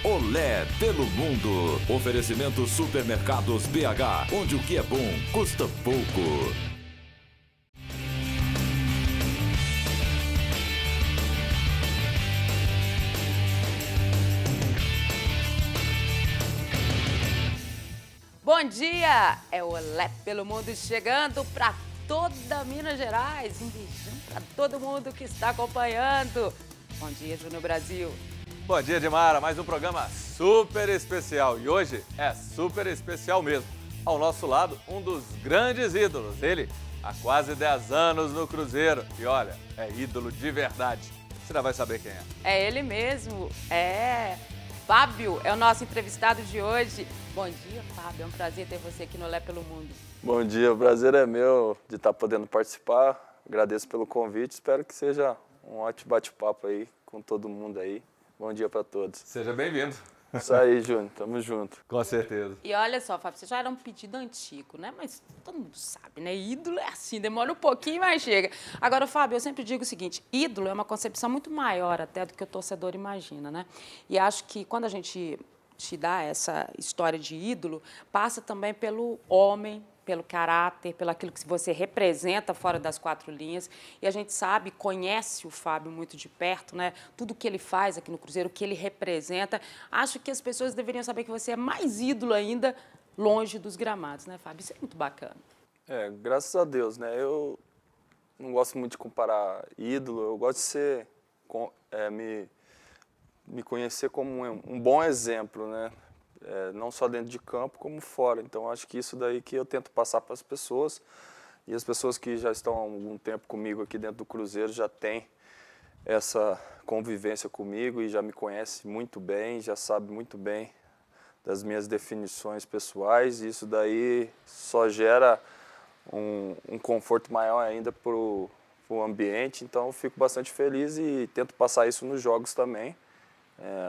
Olé pelo Mundo. Oferecimento Supermercados BH, onde o que é bom custa pouco. Bom dia! É o Olé pelo Mundo chegando para toda Minas Gerais. Um beijão para todo mundo que está acompanhando. Bom dia, Júnior Brasil. Bom dia, Dimara. Mais um programa super especial. E hoje é super especial mesmo. Ao nosso lado, um dos grandes ídolos. Ele há quase 10 anos no Cruzeiro. E olha, é ídolo de verdade. Você já vai saber quem é. É ele mesmo. Fábio é o nosso entrevistado de hoje. Bom dia, Fábio. É um prazer ter você aqui no Olé pelo Mundo. Bom dia, o prazer é meu de estar podendo participar. Agradeço pelo convite. Espero que seja um ótimo bate-papo aí com todo mundo aí. Bom dia para todos. Seja bem-vindo. Isso aí, Júnior. Tamo junto. Com certeza. E olha só, Fábio, você já era um pedido antigo, né? Mas todo mundo sabe, né? Ídolo é assim, demora um pouquinho, mas chega. Agora, Fábio, eu sempre digo o seguinte, ídolo é uma concepção muito maior até do que o torcedor imagina, né? E acho que quando a gente te dá essa história de ídolo, passa também pelo homem, pelo caráter, pelo aquilo que você representa fora das quatro linhas. E a gente sabe, conhece o Fábio muito de perto, né? Tudo que ele faz aqui no Cruzeiro, o que ele representa. Acho que as pessoas deveriam saber que você é mais ídolo ainda longe dos gramados, né, Fábio? Isso é muito bacana. Graças a Deus, né? Eu não gosto muito de comparar ídolo, eu gosto de ser, me conhecer como um bom exemplo, né? Não só dentro de campo, como fora. Então, acho que isso daí que eu tento passar para as pessoas. E as pessoas que já estão há algum tempo comigo aqui dentro do Cruzeiro já têm essa convivência comigo e já me conhecem muito bem, já sabem muito bem das minhas definições pessoais. E isso daí só gera um conforto maior ainda para o ambiente. Então, eu fico bastante feliz e tento passar isso nos jogos também.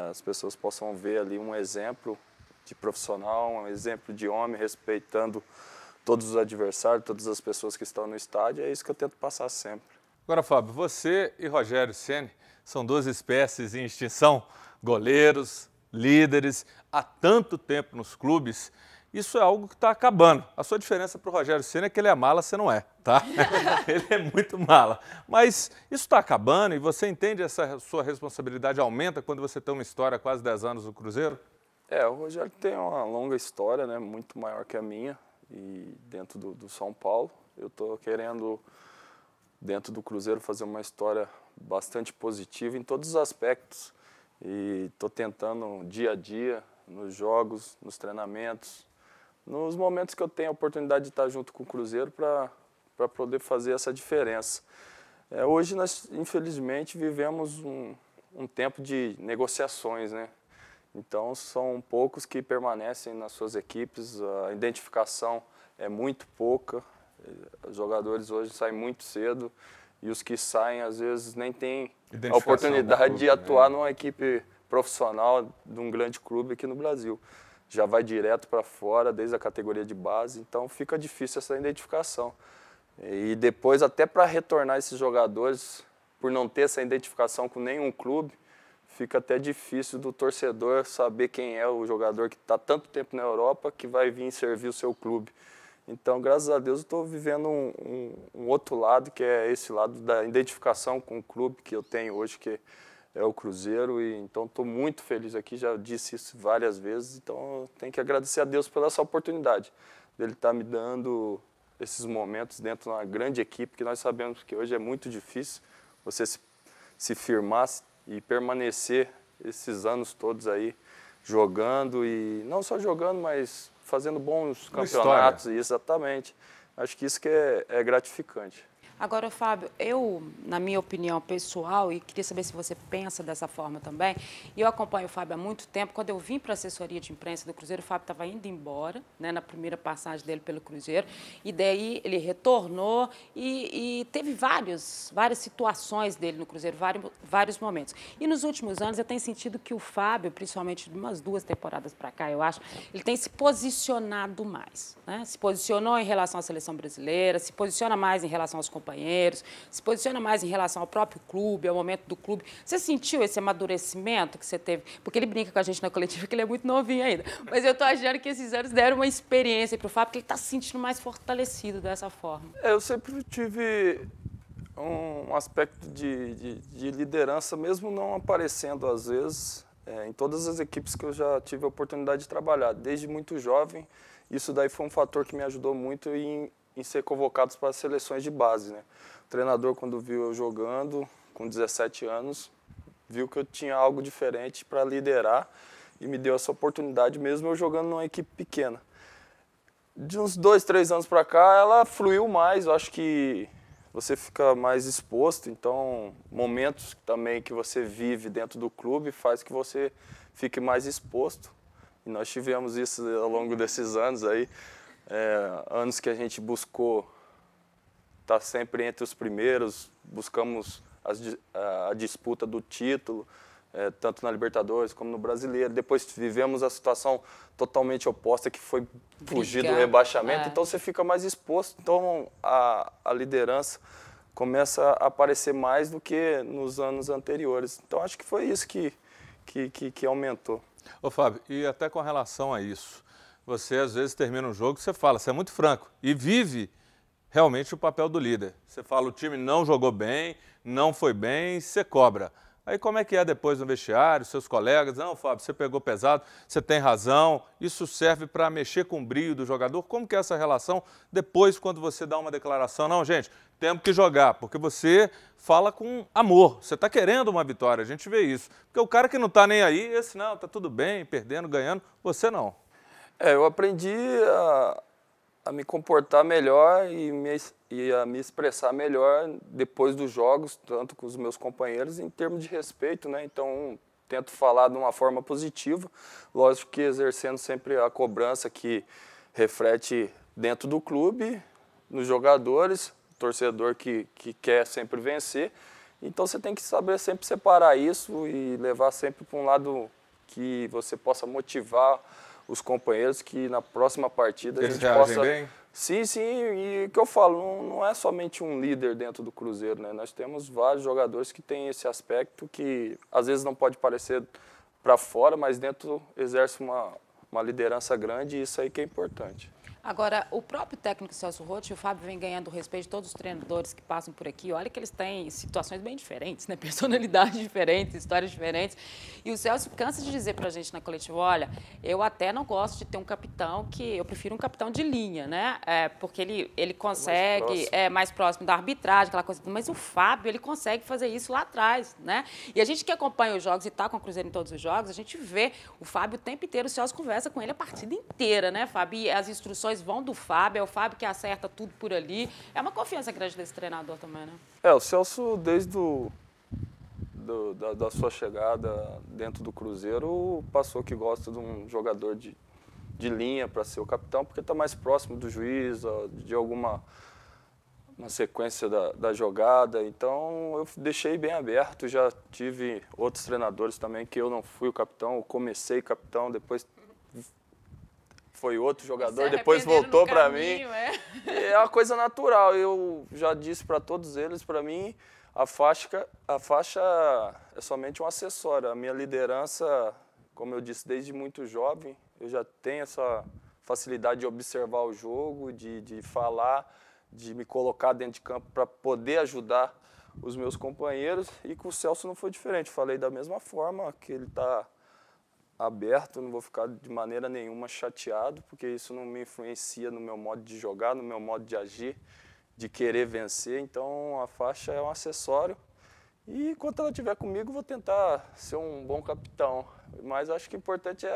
As pessoas possam ver ali um exemplo de profissional, um exemplo de homem, respeitando todos os adversários, todas as pessoas que estão no estádio. É isso que eu tento passar sempre. Agora, Fábio, você e Rogério Ceni são duas espécies em extinção, goleiros, líderes, há tanto tempo nos clubes. Isso é algo que está acabando. A sua diferença para o Rogério Ceni é que ele é mala, você não é, tá? Ele é muito mala. Mas isso está acabando e você entende essa sua responsabilidade aumenta quando você tem uma história há quase 10 anos no Cruzeiro? O Rogério tem uma longa história, né, muito maior que a minha, e dentro do São Paulo. Eu estou querendo, dentro do Cruzeiro, fazer uma história bastante positiva em todos os aspectos. E estou tentando, dia a dia, nos jogos, nos treinamentos, nos momentos que eu tenho a oportunidade de estar junto com o Cruzeiro para poder fazer essa diferença. Hoje nós, infelizmente, vivemos um tempo de negociações, né? Então, são poucos que permanecem nas suas equipes, a identificação é muito pouca, os jogadores hoje saem muito cedo e os que saem, às vezes, nem têm a oportunidade de atuar numa equipe profissional de um grande clube aqui no Brasil. Já vai direto para fora, desde a categoria de base, então fica difícil essa identificação. E depois, até para retornar esses jogadores, por não ter essa identificação com nenhum clube, fica até difícil do torcedor saber quem é o jogador que está tanto tempo na Europa que vai vir servir o seu clube. Então, graças a Deus, eu estou vivendo um outro lado, que é esse lado da identificação com o clube que eu tenho hoje, que é o Cruzeiro. E então, estou muito feliz aqui, já disse isso várias vezes. Então, eu tenho que agradecer a Deus pela essa oportunidade, dele estar me dando esses momentos dentro de uma grande equipe, que nós sabemos que hoje é muito difícil você se firmar e permanecer esses anos todos aí jogando, e não só jogando, mas fazendo bons campeonatos. Exatamente. Acho que isso que é gratificante. Agora, Fábio, eu, na minha opinião pessoal, e queria saber se você pensa dessa forma também, e eu acompanho o Fábio há muito tempo. Quando eu vim para a assessoria de imprensa do Cruzeiro, o Fábio estava indo embora, né, na primeira passagem dele pelo Cruzeiro, e daí ele retornou e teve várias situações dele no Cruzeiro, vários momentos. E nos últimos anos eu tenho sentido que o Fábio, principalmente de umas 2 temporadas para cá, eu acho, ele tem se posicionado mais, né? Se posicionou em relação à seleção brasileira, se posiciona mais em relação aos companheiros, companheiros, se posiciona mais em relação ao próprio clube, ao momento do clube. Você sentiu esse amadurecimento que você teve? Porque ele brinca com a gente na coletiva que ele é muito novinho ainda. Mas eu tô achando que esses anos deram uma experiência para o Fábio, que ele está se sentindo mais fortalecido dessa forma. Eu sempre tive um aspecto de liderança, mesmo não aparecendo às vezes, em todas as equipes que eu já tive a oportunidade de trabalhar. Desde muito jovem, isso daí foi um fator que me ajudou muito em ser convocados para as seleções de base, né? O treinador, quando viu eu jogando, com 17 anos, viu que eu tinha algo diferente para liderar e me deu essa oportunidade, mesmo eu jogando numa equipe pequena. De uns 2, 3 anos para cá, ela fluiu mais, eu acho que você fica mais exposto, então momentos também que você vive dentro do clube faz que você fique mais exposto. E nós tivemos isso ao longo desses anos aí, anos que a gente buscou estar sempre entre os primeiros, buscamos a disputa do título, tanto na Libertadores como no Brasileiro. Depois vivemos a situação totalmente oposta, que foi fugir do rebaixamento, então você fica mais exposto. Então a liderança começa a aparecer mais do que nos anos anteriores. Então acho que foi isso que aumentou. Ô Fábio, e até com relação a isso, você às vezes termina um jogo e você fala, você é muito franco e vive realmente o papel do líder. Você fala, o time não jogou bem, não foi bem, você cobra. Aí como é que é depois no vestiário, seus colegas? Não, Fábio, você pegou pesado, você tem razão, isso serve para mexer com o brio do jogador. Como que é essa relação depois quando você dá uma declaração? Não, gente, temos que jogar, porque você fala com amor, você está querendo uma vitória, a gente vê isso. Porque o cara que não está nem aí, esse não, está tudo bem, perdendo, ganhando, você não. Eu aprendi a me comportar melhor e a me expressar melhor depois dos jogos, tanto com os meus companheiros, em termos de respeito, né? Então, tento falar de uma forma positiva, lógico que exercendo sempre a cobrança que reflete dentro do clube, nos jogadores, torcedor que quer sempre vencer. Então, você tem que saber sempre separar isso e levar sempre para um lado que você possa motivar os companheiros, que na próxima partida a gente possa... Bem? Sim, e o que eu falo, não é somente um líder dentro do Cruzeiro, né? Nós temos vários jogadores que têm esse aspecto que às vezes não pode parecer para fora, mas dentro exerce uma liderança grande, e isso aí que é importante. Agora, o próprio técnico Celso Roth, o Fábio vem ganhando o respeito de todos os treinadores que passam por aqui. Olha que eles têm situações bem diferentes, né? Personalidades diferentes, histórias diferentes. E o Celso cansa de dizer para a gente na coletiva, olha, eu até não gosto de ter um capitão eu prefiro um capitão de linha, né? Porque ele consegue, mais próximo da arbitragem, aquela coisa. Mas o Fábio, ele consegue fazer isso lá atrás, né? E a gente que acompanha os jogos e está com o Cruzeiro em todos os jogos, a gente vê o Fábio o tempo inteiro, o Celso conversa com ele a partida inteira, né, Fábio? E as instruções vão do Fábio, é o Fábio que acerta tudo por ali. É uma confiança grande desse treinador também, né? O Celso, desde da sua chegada dentro do Cruzeiro, passou que gosta de um jogador de linha para ser o capitão, porque está mais próximo do juiz, de alguma sequência da jogada. Então, eu deixei bem aberto. Já tive outros treinadores também que eu não fui o capitão, eu comecei capitão, depois foi outro jogador, depois voltou para mim. É uma coisa natural. Eu já disse para todos eles, para mim, a faixa é somente um acessório. A minha liderança, como eu disse, desde muito jovem, eu já tenho essa facilidade de observar o jogo, de falar, de me colocar dentro de campo para poder ajudar os meus companheiros. E com o Celso não foi diferente. Falei da mesma forma, que ele está aberto, não vou ficar de maneira nenhuma chateado, porque isso não me influencia no meu modo de jogar, no meu modo de agir, de querer vencer. Então a faixa é um acessório e enquanto ela estiver comigo vou tentar ser um bom capitão. Mas acho que o importante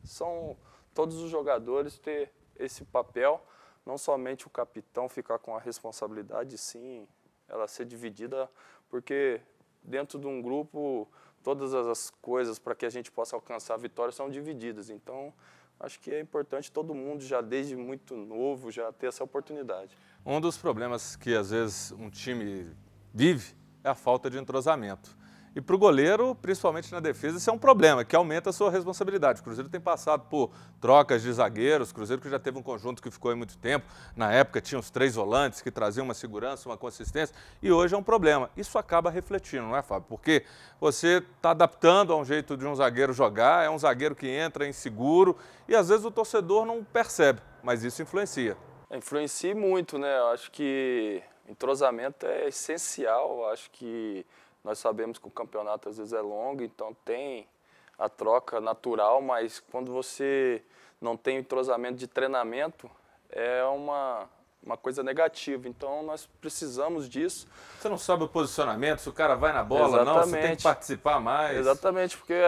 são todos os jogadores ter esse papel, não somente o capitão ficar com a responsabilidade, sim ela ser dividida, porque dentro de um grupo todas as coisas para que a gente possa alcançar a vitória são divididas. Então, acho que é importante todo mundo, já desde muito novo, já ter essa oportunidade. Um dos problemas que, às vezes, um time vive é a falta de entrosamento. E para o goleiro, principalmente na defesa, isso é um problema, que aumenta a sua responsabilidade. O Cruzeiro tem passado por trocas de zagueiros, o Cruzeiro que já teve um conjunto que ficou aí muito tempo. Na época tinha os 3 volantes que traziam uma segurança, uma consistência, e hoje é um problema. Isso acaba refletindo, não é, Fábio? Porque você está adaptando a um jeito de um zagueiro jogar, é um zagueiro que entra inseguro, e às vezes o torcedor não percebe, mas isso influencia. Influencia muito, né? Eu acho que entrosamento é essencial. Eu acho que nós sabemos que o campeonato às vezes é longo, então tem a troca natural, mas quando você não tem entrosamento de treinamento, é uma coisa negativa. Então nós precisamos disso. Você não sabe o posicionamento, se o cara vai na bola, Exatamente. não, você tem que participar mais. Exatamente, porque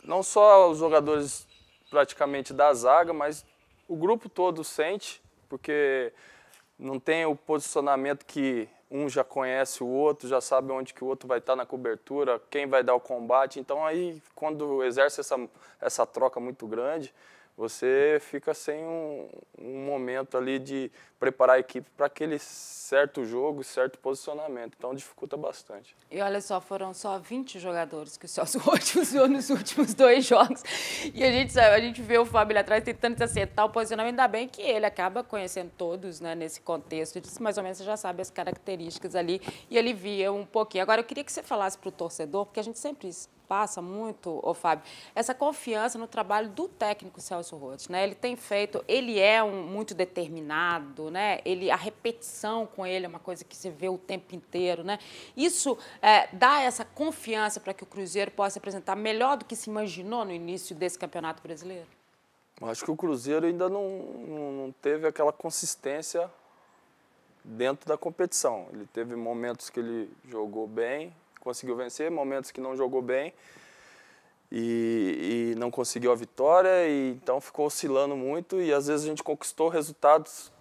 não só os jogadores praticamente da zaga, mas o grupo todo sente, porque não tem o posicionamento que um já conhece o outro, já sabe onde que o outro vai estar na cobertura, quem vai dar o combate. Então aí, quando exerce essa troca muito grande, você fica sem um momento ali de preparar a equipe para aquele certo jogo, certo posicionamento. Então dificulta bastante. E olha só, foram só 20 jogadores que o Celso Roth usou nos últimos 2 jogos. E a gente vê o Fábio ali atrás tentando se acertar o posicionamento. Ainda bem que ele acaba conhecendo todos, né, nesse contexto. Ele disse, mais ou menos você já sabe as características ali e ele via um pouquinho. Agora, eu queria que você falasse para o torcedor, porque a gente sempre passa muito, ô Fábio, essa confiança no trabalho do técnico Celso Roth, né? Ele tem feito, ele é muito determinado, né? A repetição com ele é uma coisa que você vê o tempo inteiro, né? Isso dá essa confiança para que o Cruzeiro possa apresentar melhor do que se imaginou no início desse Campeonato Brasileiro? Acho que o Cruzeiro ainda não teve aquela consistência dentro da competição. Ele teve momentos que ele jogou bem, conseguiu vencer, momentos que não jogou bem e não conseguiu a vitória, e então ficou oscilando muito, e às vezes a gente conquistou resultados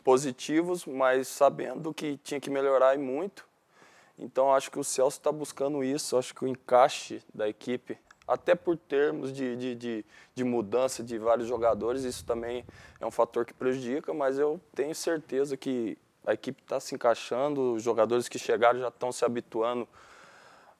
positivos, mas sabendo que tinha que melhorar e muito. Então acho que o Celso está buscando isso, acho que o encaixe da equipe, até por termos de mudança de vários jogadores, isso também é um fator que prejudica, mas eu tenho certeza que a equipe está se encaixando, os jogadores que chegaram já estão se habituando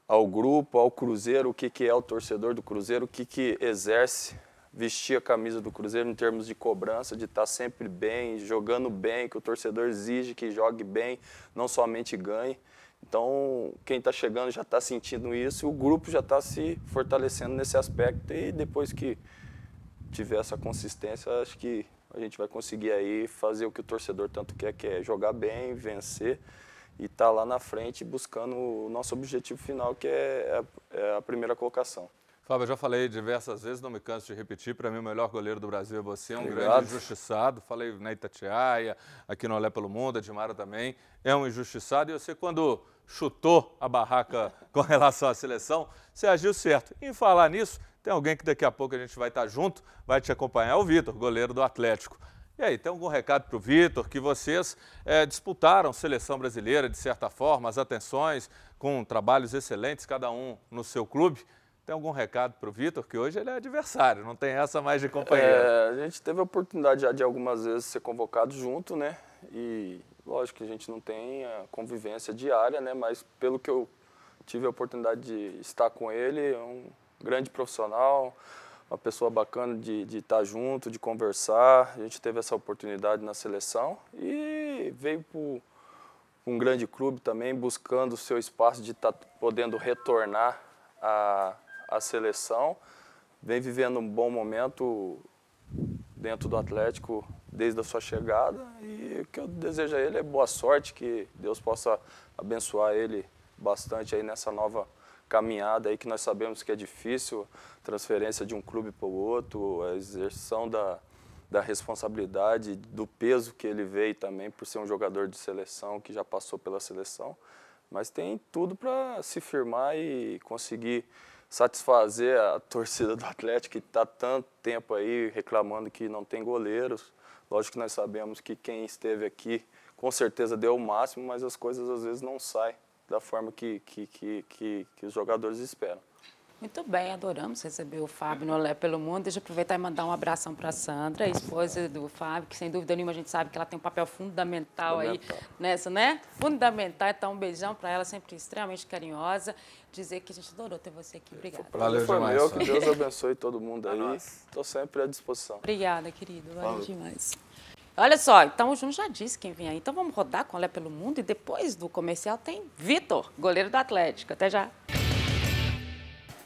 ao grupo, ao Cruzeiro, o que é o torcedor do Cruzeiro, o que exerce vestir a camisa do Cruzeiro em termos de cobrança, de estar sempre bem, jogando bem, que o torcedor exige que jogue bem, não somente ganhe. Então, quem está chegando já está sentindo isso e o grupo já está se fortalecendo nesse aspecto, e depois que tiver essa consistência, acho que a gente vai conseguir aí fazer o que o torcedor tanto quer, que é jogar bem, vencer e estar lá na frente buscando o nosso objetivo final, que é a primeira colocação. Fábio, eu já falei diversas vezes, não me canso de repetir, para mim o melhor goleiro do Brasil é você, é um Obrigado. grande injustiçado. Falei na Itatiaia, aqui no Olé pelo Mundo, Edmara também, é um injustiçado, e você quando chutou a barraca com relação à seleção, você agiu certo. E em falar nisso, tem alguém que daqui a pouco a gente vai estar junto, vai te acompanhar, o Vitor, goleiro do Atlético. E aí, tem algum recado para o Vitor, que vocês disputaram seleção brasileira, de certa forma, as atenções, com trabalhos excelentes, cada um no seu clube? Tem algum recado para o Vitor, que hoje ele é adversário, não tem essa mais de companheiro? A gente teve a oportunidade já de algumas vezes ser convocado junto, né? E lógico que a gente não tem a convivência diária, né? Mas pelo que eu tive a oportunidade de estar com ele, é um grande profissional, uma pessoa bacana de estar junto, de conversar. A gente teve essa oportunidade na seleção e veio para um grande clube também, buscando o seu espaço de estar podendo retornar à seleção. Vem vivendo um bom momento dentro do Atlético desde a sua chegada, e o que eu desejo a ele é boa sorte, que Deus possa abençoar ele bastante aí nessa nova caminhada aí, que nós sabemos que é difícil, transferência de um clube para o outro, a exerção da responsabilidade, do peso que ele veio também por ser um jogador de seleção que já passou pela seleção, mas tem tudo para se firmar e conseguir satisfazer a torcida do Atlético, que está tanto tempo aí reclamando que não tem goleiros. Lógico que nós sabemos que quem esteve aqui com certeza deu o máximo, mas as coisas às vezes não saem da forma que os jogadores esperam. Muito bem, adoramos receber o Fábio no Olé pelo Mundo. Deixa eu aproveitar e mandar um abração para a Sandra, a esposa do Fábio, que sem dúvida nenhuma a gente sabe que ela tem um papel fundamental aí nessa, né? Fundamental. Então, um beijão para ela, sempre extremamente carinhosa. Dizer que a gente adorou ter você aqui. Obrigada. Valeu demais. Meu, que Deus abençoe todo mundo aí. Estou sempre à disposição. Obrigada, querido. Valeu demais. Olha só, então o Júnior já disse quem vem aí. Então vamos rodar com Olé pelo Mundo e depois do comercial tem Vitor, goleiro do Atlético. Até já.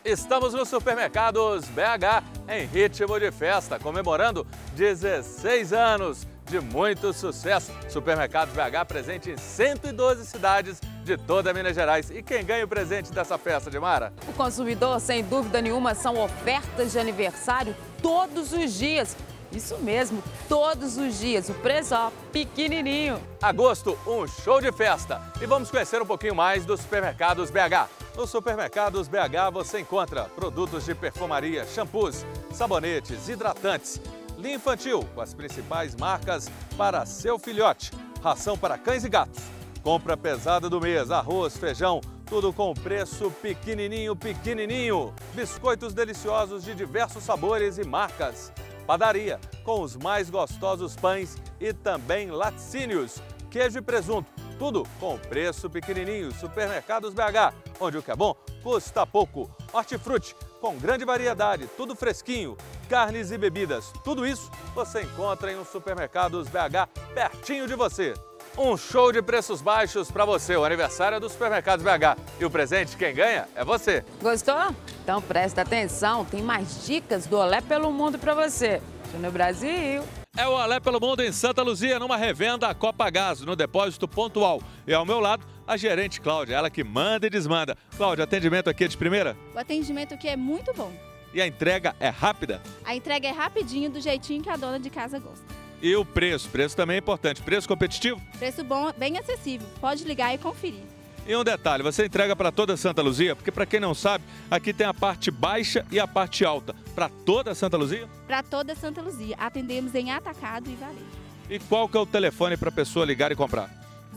Estamos no Supermercados BH em ritmo de festa, comemorando 16 anos de muito sucesso. Supermercados BH presente em 112 cidades de toda Minas Gerais. E quem ganha o presente dessa festa, Dimara? O consumidor, sem dúvida nenhuma, são ofertas de aniversário todos os dias. Isso mesmo, todos os dias. O preço, ó, pequenininho. Agosto, um show de festa. E vamos conhecer um pouquinho mais dos Supermercados BH. Nos Supermercados BH você encontra produtos de perfumaria, shampoos, sabonetes, hidratantes, linha infantil com as principais marcas para seu filhote, ração para cães e gatos, compra pesada do mês, arroz, feijão, tudo com preço pequenininho, pequenininho. Biscoitos deliciosos de diversos sabores e marcas. Padaria, com os mais gostosos pães e também laticínios, queijo e presunto, tudo com preço pequenininho. Supermercados BH, onde o que é bom custa pouco. Hortifruti, com grande variedade, tudo fresquinho, carnes e bebidas, tudo isso você encontra em um Supermercados BH pertinho de você. Um show de preços baixos para você, o aniversário é do Supermercados BH. E o presente, quem ganha, é você. Gostou? Então presta atenção, tem mais dicas do Olé pelo Mundo para você. Júnior Brasil. É o Olé pelo Mundo em Santa Luzia, numa revenda Copagás, no depósito pontual. E ao meu lado, a gerente Cláudia, ela que manda e desmanda. Cláudia, atendimento aqui é de primeira? O atendimento aqui é muito bom. E a entrega é rápida? A entrega é rapidinho, do jeitinho que a dona de casa gosta. E o preço? Preço também é importante. Preço competitivo? Preço bom, bem acessível. Pode ligar e conferir. E um detalhe, você entrega para toda Santa Luzia? Porque para quem não sabe, aqui tem a parte baixa e a parte alta. Para toda Santa Luzia? Para toda Santa Luzia. Atendemos em atacado e varejo. E qual que é o telefone para a pessoa ligar e comprar?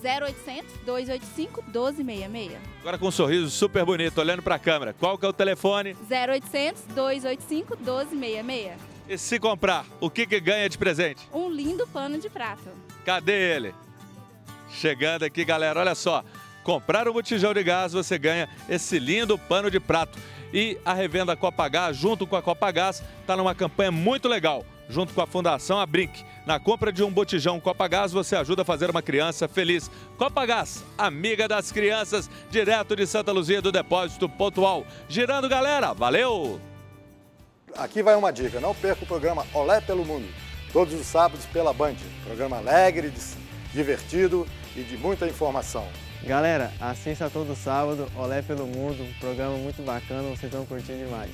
0800 285 1266. Agora com um sorriso super bonito, olhando para a câmera. Qual que é o telefone? 0800 285 1266. E se comprar, o que ganha de presente? Um lindo pano de prato. Cadê ele? Chegando aqui, galera, olha só. Comprar um botijão de gás, você ganha esse lindo pano de prato. E a revenda Copagás, junto com a Copagás, está numa campanha muito legal. Junto com a Fundação Abrinq. Na compra de um botijão Copagás, você ajuda a fazer uma criança feliz. Copagás, amiga das crianças, direto de Santa Luzia do Depósito Pontual. Girando, galera, valeu! Aqui vai uma dica, não perca o programa Olé pelo Mundo, todos os sábados pela Band. Programa alegre, divertido e de muita informação. Galera, assista todo sábado, Olé pelo Mundo, um programa muito bacana, vocês vão curtir demais.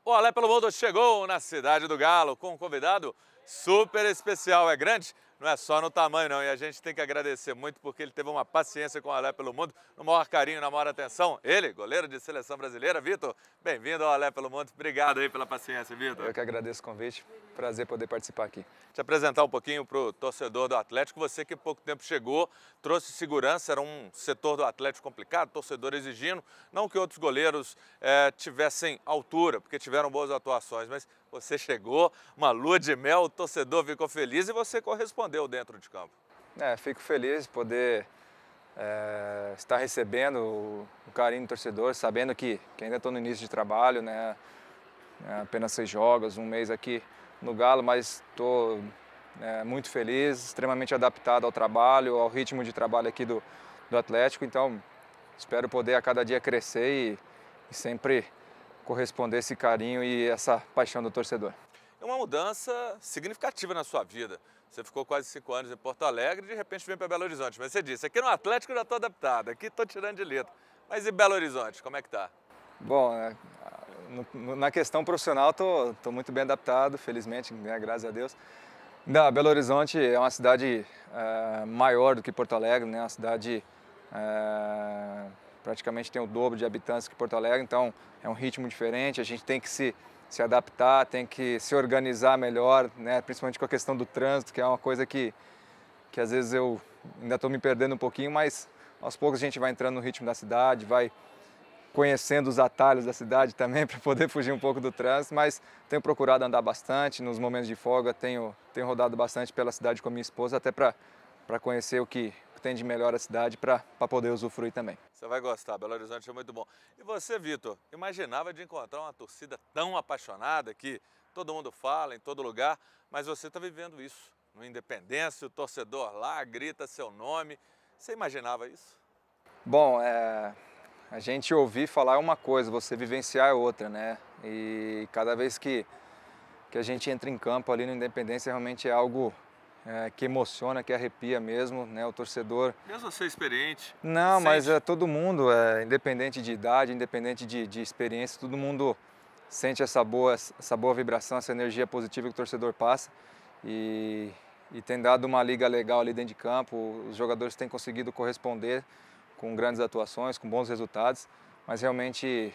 O Olé pelo Mundo chegou na Cidade do Galo com um convidado super especial. É grande? Não é só no tamanho não, e a gente tem que agradecer muito porque ele teve uma paciência com o Olé pelo Mundo, no maior carinho, na maior atenção. Ele, goleiro de seleção brasileira, Vitor, bem-vindo ao Olé pelo Mundo. Obrigado aí pela paciência, Vitor. Eu que agradeço o convite, prazer poder participar aqui. Te apresentar um pouquinho para o torcedor do Atlético, você que há pouco tempo chegou, trouxe segurança, era um setor do Atlético complicado, torcedor exigindo, não que outros goleiros tivessem altura, porque tiveram boas atuações, mas você chegou, uma lua de mel, o torcedor ficou feliz e você correspondeu dentro de campo. Fico feliz de poder estar recebendo o carinho do torcedor, sabendo que ainda estou no início de trabalho, né? Apenas 6 jogos, um mês aqui no Galo, mas estou muito feliz, extremamente adaptado ao trabalho, ao ritmo de trabalho aqui do Atlético, então espero poder a cada dia crescer e sempre corresponder esse carinho e essa paixão do torcedor. É uma mudança significativa na sua vida. Você ficou quase 5 anos em Porto Alegre e de repente vem para Belo Horizonte. Mas você disse, aqui no Atlético eu já estou adaptado, aqui estou tirando de letra. Mas e Belo Horizonte, como é que tá? Bom, na questão profissional estou muito bem adaptado, felizmente, né, graças a Deus. Belo Horizonte é uma cidade maior do que Porto Alegre, né, uma cidade praticamente tem o dobro de habitantes que Porto Alegre, então é um ritmo diferente, a gente tem que se adaptar, tem que se organizar melhor, né? Principalmente com a questão do trânsito, que é uma coisa que às vezes eu ainda estou me perdendo um pouquinho, mas aos poucos a gente vai entrando no ritmo da cidade, vai conhecendo os atalhos da cidade também para poder fugir um pouco do trânsito, mas tenho procurado andar bastante, nos momentos de folga tenho rodado bastante pela cidade com a minha esposa, até para conhecer o que tem de melhor a cidade para poder usufruir também. Você vai gostar, Belo Horizonte é muito bom. E você, Vitor, imaginava de encontrar uma torcida tão apaixonada que todo mundo fala em todo lugar, mas você está vivendo isso. No Independência, o torcedor lá grita seu nome. Você imaginava isso? Bom, a gente ouvir falar é uma coisa, você vivenciar é outra, né? E cada vez que a gente entra em campo ali no Independência, realmente é algo que emociona, que arrepia mesmo, né? O torcedor... Mesmo você experiente. Não, mas todo mundo, independente de idade, independente de experiência, todo mundo sente essa boa vibração, essa energia positiva que o torcedor passa. E tem dado uma liga legal ali dentro de campo, os jogadores têm conseguido corresponder com grandes atuações, com bons resultados, mas realmente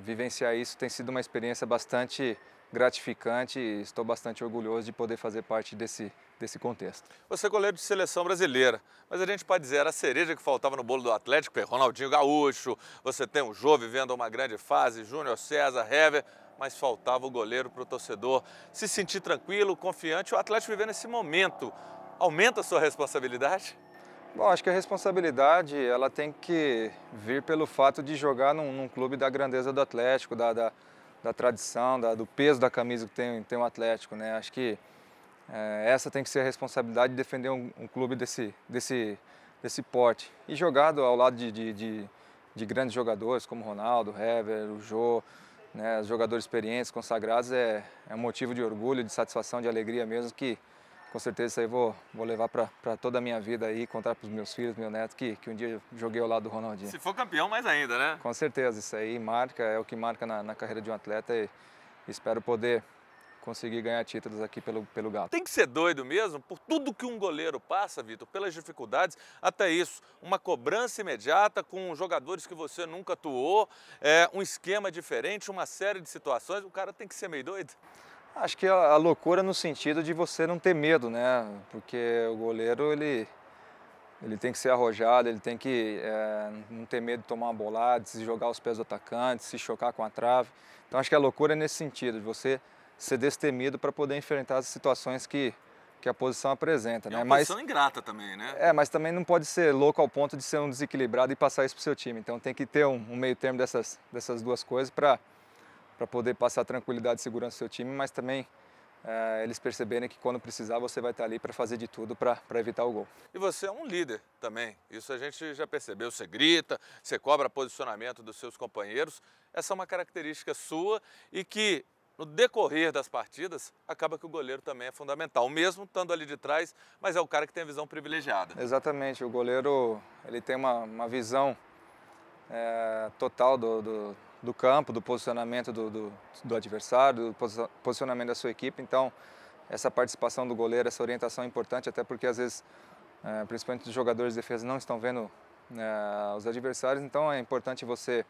vivenciar isso tem sido uma experiência bastante gratificante e estou bastante orgulhoso de poder fazer parte desse contexto. Você é goleiro de seleção brasileira, mas a gente pode dizer, era a cereja que faltava no bolo do Atlético, Ronaldinho Gaúcho, você tem o Jô vivendo uma grande fase, Júnior César, Hever, mas faltava o goleiro para o torcedor se sentir tranquilo, confiante. O Atlético vivendo esse momento, aumenta a sua responsabilidade? Bom, acho que a responsabilidade ela tem que vir pelo fato de jogar num clube da grandeza do Atlético, da tradição, do peso da camisa que tem o Atlético, né? Acho que essa tem que ser a responsabilidade de defender um clube desse porte. E jogado ao lado de grandes jogadores como Ronaldo, Hever, o Jô, né, os jogadores experientes, consagrados, é um motivo de orgulho, de satisfação, de alegria mesmo, que com certeza isso aí vou levar para toda a minha vida aí, contar para os meus filhos, meu neto, que um dia eu joguei ao lado do Ronaldinho. Se for campeão, mais ainda, né? Com certeza, isso aí é o que marca na carreira de um atleta e espero poder conseguir ganhar títulos aqui pelo Galo. Tem que ser doido mesmo, por tudo que um goleiro passa, Vitor, pelas dificuldades, até isso, uma cobrança imediata com jogadores que você nunca atuou, um esquema diferente, uma série de situações, o cara tem que ser meio doido? Acho que a loucura no sentido de você não ter medo, né? Porque o goleiro, ele tem que ser arrojado, ele tem que não ter medo de tomar uma bolada, de se jogar aos pés do atacante, se chocar com a trave. Então acho que a loucura é nesse sentido, de você ser destemido para poder enfrentar as situações que a posição apresenta. É uma posição ingrata também, né? Mas também não pode ser louco ao ponto de ser um desequilibrado e passar isso para o seu time. Então tem que ter um meio termo dessas duas coisas para poder passar tranquilidade e segurança ao seu time, mas também eles perceberem que quando precisar você vai estar ali para fazer de tudo para evitar o gol. E você é um líder também, isso a gente já percebeu, você grita, você cobra posicionamento dos seus companheiros, essa é uma característica sua e que no decorrer das partidas acaba que o goleiro também é fundamental, mesmo estando ali de trás, mas é o cara que tem a visão privilegiada. Exatamente, o goleiro ele tem uma visão total do campo, do posicionamento do adversário, do posicionamento da sua equipe. Então, essa participação do goleiro, essa orientação é importante, até porque às vezes, principalmente os jogadores de defesa, não estão vendo os adversários. Então, é importante você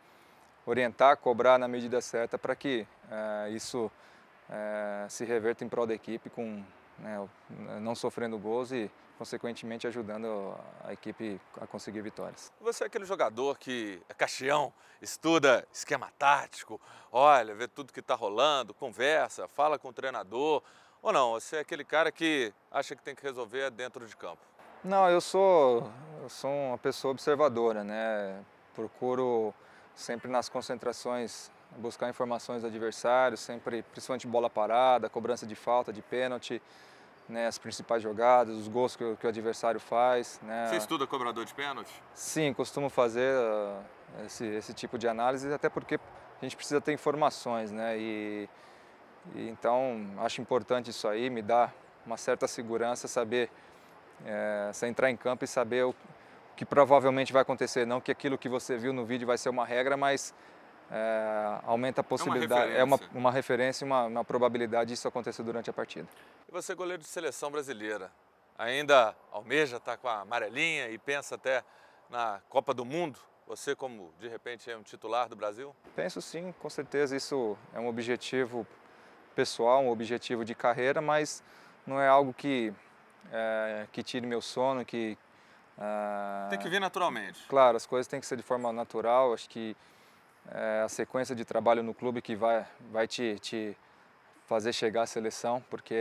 orientar, cobrar na medida certa para que isso se reverta em prol da equipe, não sofrendo gols e, consequentemente, ajudando a equipe a conseguir vitórias. Você é aquele jogador que é caxião, estuda esquema tático, olha, vê tudo que está rolando, conversa, fala com o treinador, ou não? Você é aquele cara que acha que tem que resolver dentro de campo? Não, eu sou uma pessoa observadora, né? Procuro sempre nas concentrações buscar informações do adversário, sempre, principalmente bola parada, cobrança de falta, de pênalti, né, as principais jogadas, os gols que o adversário faz. Né? Você estuda cobrador de pênalti? Sim, costumo fazer esse tipo de análise, até porque a gente precisa ter informações, né? E então acho importante isso aí, me dá uma certa segurança, saber se entrar em campo e saber o que provavelmente vai acontecer, não que aquilo que você viu no vídeo vai ser uma regra, mas aumenta a possibilidade, uma referência, uma probabilidade disso acontecer durante a partida. E você é goleiro de seleção brasileira, ainda almeja estar com a amarelinha e pensa até na Copa do Mundo? Você como, de repente, é um titular do Brasil? Penso sim, com certeza isso é um objetivo pessoal, um objetivo de carreira, mas não é algo que tire meu sono, tem que vir naturalmente. Claro, as coisas têm que ser de forma natural, acho que a sequência de trabalho no clube que vai te fazer chegar à seleção, porque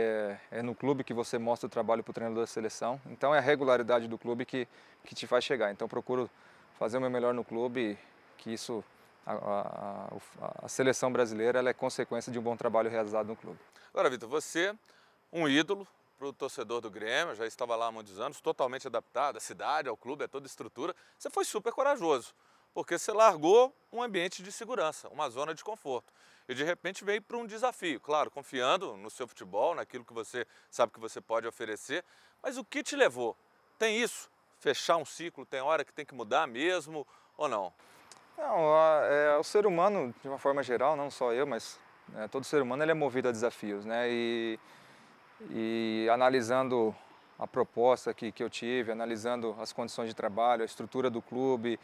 é no clube que você mostra o trabalho para o treinador da seleção. Então é a regularidade do clube que te faz chegar. Então procuro fazer o meu melhor no clube, que isso, a seleção brasileira, ela é consequência de um bom trabalho realizado no clube. Agora, Vitor, você, um ídolo para o torcedor do Grêmio, já estava lá há muitos anos, totalmente adaptado à cidade, ao clube, a toda a estrutura. Você foi super corajoso, porque você largou um ambiente de segurança, uma zona de conforto. E de repente veio para um desafio, claro, confiando no seu futebol, naquilo que você sabe que você pode oferecer. Mas o que te levou? Tem isso? Fechar um ciclo, tem hora que tem que mudar mesmo ou não? Não, o ser humano, de uma forma geral, não só eu, mas todo ser humano ele é movido a desafios, né? E analisando a proposta que eu tive, analisando as condições de trabalho, a estrutura do clube,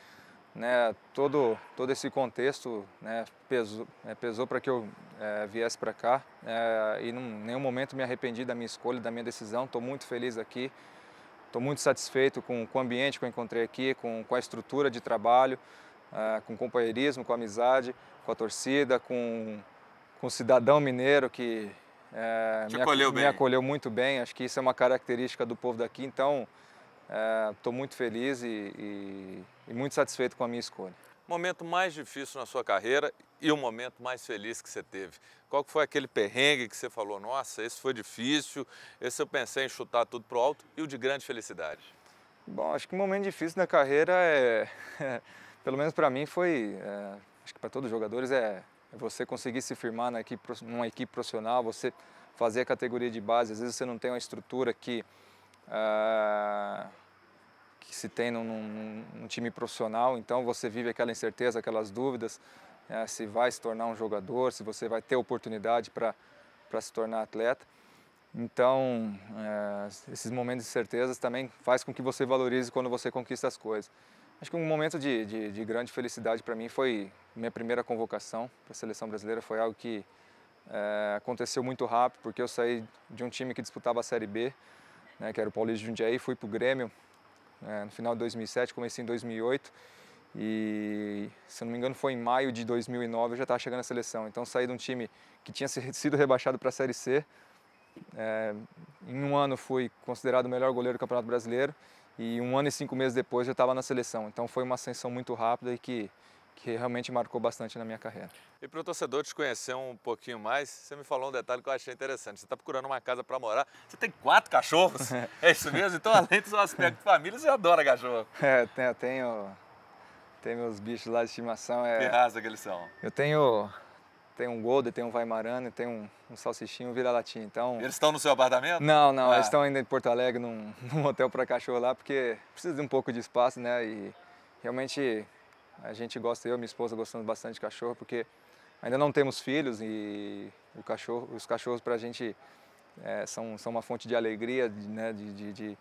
né, todo esse contexto, né, pesou para que eu viesse para cá, e em nenhum momento me arrependi da minha escolha, da minha decisão. Estou muito feliz aqui, estou muito satisfeito com o ambiente que eu encontrei aqui, com a estrutura de trabalho, com companheirismo, com amizade, com a torcida, com o cidadão mineiro que me acolheu muito bem. Acho que isso é uma característica do povo daqui, então estou muito feliz e muito satisfeito com a minha escolha. Momento mais difícil na sua carreira e o momento mais feliz que você teve? Qual que foi aquele perrengue que você falou, nossa, esse foi difícil, esse eu pensei em chutar tudo pro alto, e o de grande felicidade? Bom, acho que o momento difícil na carreira pelo menos para mim foi, acho que para todos os jogadores, é você conseguir se firmar numa equipe profissional, você fazer a categoria de base. Às vezes você não tem uma estrutura que se tem num time profissional, então você vive aquela incerteza, aquelas dúvidas, se vai se tornar um jogador, se você vai ter oportunidade para se tornar atleta. Então, esses momentos de incertezas também faz com que você valorize quando você conquista as coisas. Acho que um momento de grande felicidade para mim foi minha primeira convocação para a seleção brasileira. Foi algo que aconteceu muito rápido, porque eu saí de um time que disputava a Série B, né, que era o Paulista de Jundiaí, fui para o Grêmio no final de 2007, comecei em 2008 e, se eu não me engano, foi em maio de 2009 eu já estava chegando na seleção. Então saí de um time que tinha sido rebaixado para a Série C. Em um ano fui considerado o melhor goleiro do Campeonato Brasileiro e 1 ano e 5 meses depois já estava na seleção. Então foi uma ascensão muito rápida e que realmente marcou bastante na minha carreira. E para o torcedor te conhecer um pouquinho mais, você me falou um detalhe que eu achei interessante. Você está procurando uma casa para morar, você tem 4 cachorros, é isso mesmo? Então, além do seu aspecto de família, você adora cachorro. Tenho meus bichos lá de estimação. Que raça que eles são? Eu tenho um Golden, tenho um Weimaraner, tenho um salsichinho, um vira-latim. Então, eles estão no seu apartamento? Não, eles estão ainda em Porto Alegre, num hotel para cachorro lá, porque precisa de um pouco de espaço, né? E realmente a gente gosta, eu e minha esposa gostamos bastante de cachorro, porque ainda não temos filhos e os cachorros para a gente são uma fonte de alegria, né? de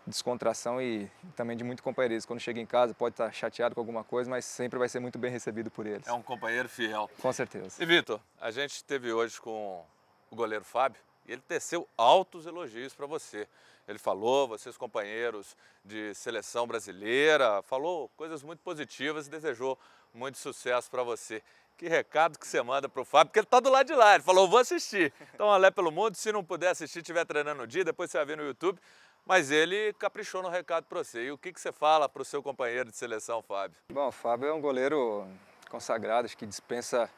descontração e também de muito companheirismo. Quando chega em casa pode estar chateado com alguma coisa, mas sempre vai ser muito bem recebido por eles. É um companheiro fiel. Com certeza. E Vitor, a gente esteve hoje com o goleiro Fábio e ele teceu altos elogios para você. Ele falou, vocês companheiros de seleção brasileira, falou coisas muito positivas e desejou muito sucesso para você. Que recado que você manda para o Fábio, porque ele está do lado de lá, ele falou, vou assistir. Então, Olé pelo Mundo, se não puder assistir, estiver treinando no dia, depois você vai ver no YouTube. Mas ele caprichou no recado para você. E o que você fala para o seu companheiro de seleção, Fábio? Bom, o Fábio é um goleiro consagrado, acho que dispensa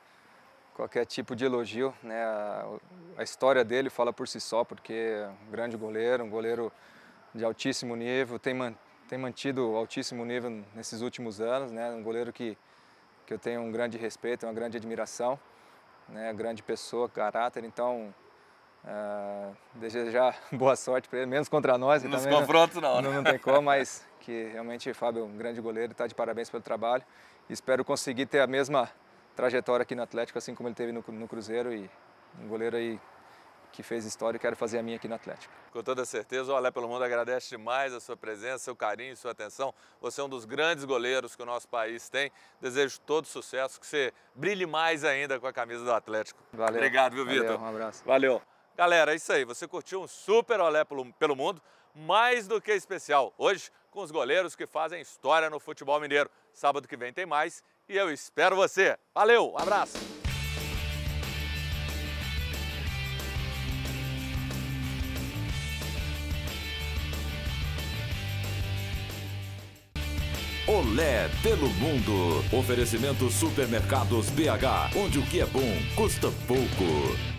qualquer tipo de elogio, né? A história dele fala por si só, porque é um grande goleiro, um goleiro de altíssimo nível, tem mantido altíssimo nível nesses últimos anos, né? Um goleiro que eu tenho um grande respeito, uma grande admiração, né? Grande pessoa, caráter, então desejar boa sorte para ele, menos contra nós. Nos confrontos não, né? Não tem como, mas que realmente o Fábio é um grande goleiro, está de parabéns pelo trabalho. Espero conseguir ter a mesma trajetória aqui no Atlético, assim como ele teve no Cruzeiro, e um goleiro aí que fez história e quero fazer a minha aqui no Atlético. Com toda certeza, o Olé pelo Mundo agradece demais a sua presença, seu carinho, sua atenção. Você é um dos grandes goleiros que o nosso país tem. Desejo todo sucesso, que você brilhe mais ainda com a camisa do Atlético. Valeu. Obrigado, viu, Vitor? Um abraço. Valeu. Galera, é isso aí. Você curtiu um super Olé pelo Mundo? mais do que especial. Hoje, com os goleiros que fazem história no futebol mineiro. Sábado que vem tem mais e eu espero você. Valeu, um abraço! Olé pelo Mundo. Oferecimento Supermercados BH, onde o que é bom custa pouco.